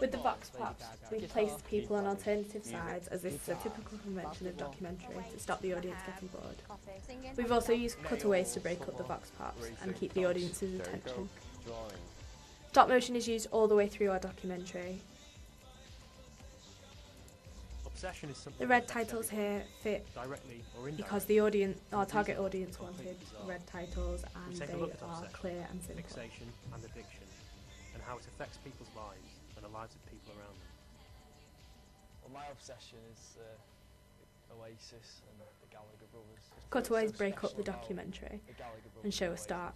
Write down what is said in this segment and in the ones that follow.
With the vox pops, we've placed people on alternative sides, as this is a typical convention of documentary, to stop the audience getting bored. We've also used cutaways to break up the vox pops and keep the audience's attention. Stop motion is used all the way through our documentary. The red titles here fit because the audience, our target audience, wanted red titles, and they are clear and simple. Fixation and addiction, and how it affects people's lives and the lives of people around them. Well, my obsession is Oasis and the Gallagher brothers. Cutaways break up the documentary and show a start.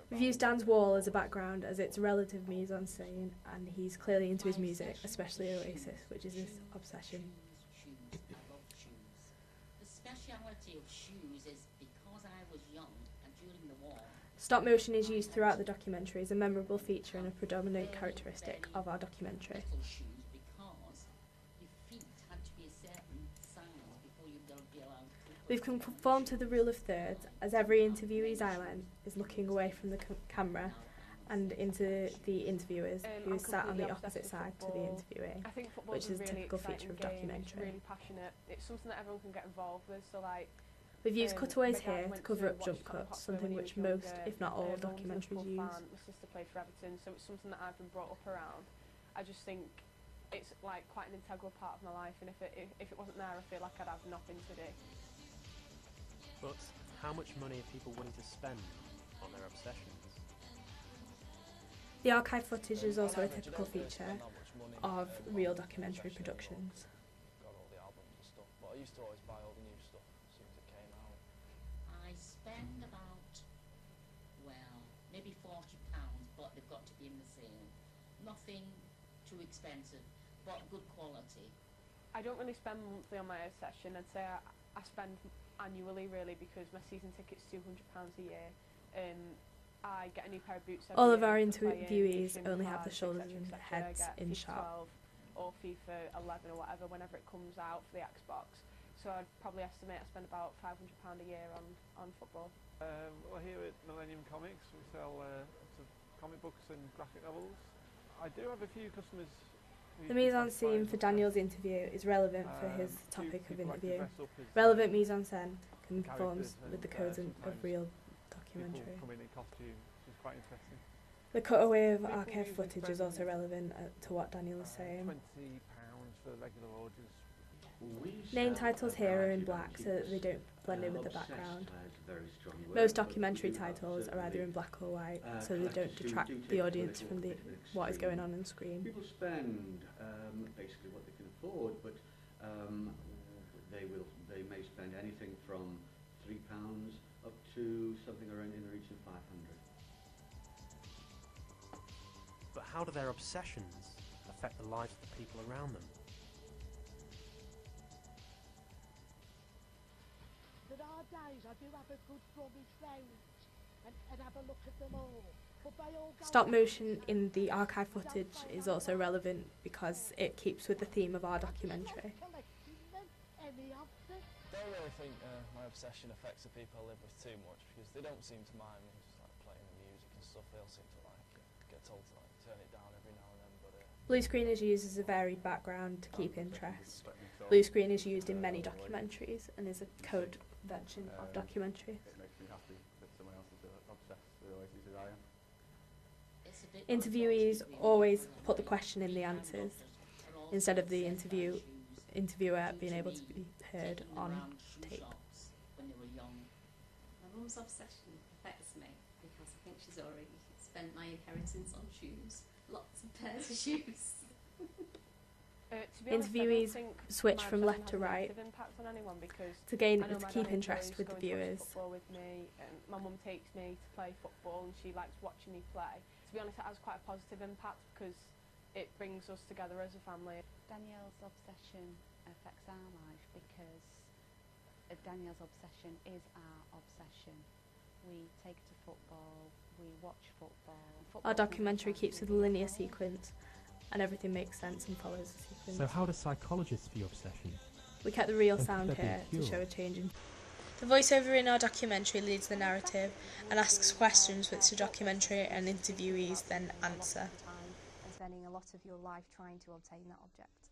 We've used Dan's wall as a background, as it's relative mise-en-scène, and he's clearly into his music, especially Oasis, which is his obsession. The speciality of shoes is because I was young and during the war. Stop motion is used throughout the documentary as a memorable feature and a predominant characteristic of our documentary. We've conformed to the rule of thirds, as every interviewee's eyeline is looking away from the camera and into the interviewers, who is sat on the opposite side to the interviewee, which is a typical feature of documentary. It's really passionate. It's something that everyone can get involved with. So like, we've used cutaways here to cover up jump cuts, something which most, if not all, documentaries use. My sister played for Everton, so it's something that I've been brought up around. I just think it's like quite an integral part of my life, and if it wasn't there, I feel like I'd have nothing to do. But how much money are people willing to spend on their obsessions? The archive footage is also a typical feature of real documentary productions. Got all the albums and stuff, but I used to always buy all the new stuff as soon as it came out. I spend about, well, maybe £40, but they've got to be in the sale. Nothing too expensive, but good quality. I don't really spend monthly on my obsession. I'd say I spend annually, really, because my season ticket's £200 a year. I get a new pair of boots every All of year our for playing, interviewees Asian only have the cards, shoulders etc, and etc. heads I get in FIFA shot. 12 or FIFA 11 or whatever whenever it comes out for the Xbox. So I'd probably estimate I spend about £500 a year on football. Well, here at Millennium Comics we sell comic books and graphic novels. I do have a few customers. The mise-en-scene for Daniel's interview is relevant for his topic of interview. Relevant mise-en-scène conforms with the codes of real documentary. People come in costume, which is quite interesting. The cutaway of archive footage is also relevant to what Daniel is saying. £20 for regular orders. Name titles here are in black so that they don't blend in with the background. Most documentary titles are either in black or white, so they don't detract the audience from what is going on screen. People spend basically what they can afford, but they may spend anything from £3 up to something around in the region of 500. But how do their obsessions affect the lives of the people around them? There are days I do have a good rummage round and have a look at them all. Stop motion in the archive footage is also relevant because it keeps with the theme of our documentary. I don't really think my obsession affects the people I live with too much, because they don't seem to mind me just like playing the music and stuff. They all seem to like it. Get told to like turn it down every now and then, but blue screen is used as a varied background to keep interest. Blue screen is used in many documentaries and is a code convention of documentary. It makes me happy that someone else is obsessed with Oasis as I am. Interviewees always put the question in the answers instead of the interviewer being able to be heard on tape. My mum's obsession affects me because I think she's already spent my inheritance on shoes. Lots of pairs of shoes. Interviewees switch from left to right to keep interest with the viewers. With me, my mum takes me to play football and she likes watching me play. To be honest, it has quite a positive impact because it brings us together as a family. Danielle's obsession affects our life because Danielle's obsession is our obsession. We take to football, we watch football. Our documentary keeps with a linear sequence and everything makes sense and follows the sequence. So how do psychologists view obsession? We kept the real sound here to show a change in... The voiceover in our documentary leads the narrative and asks questions which the documentary and interviewees then answer. spending a lot of your life trying to obtain that object.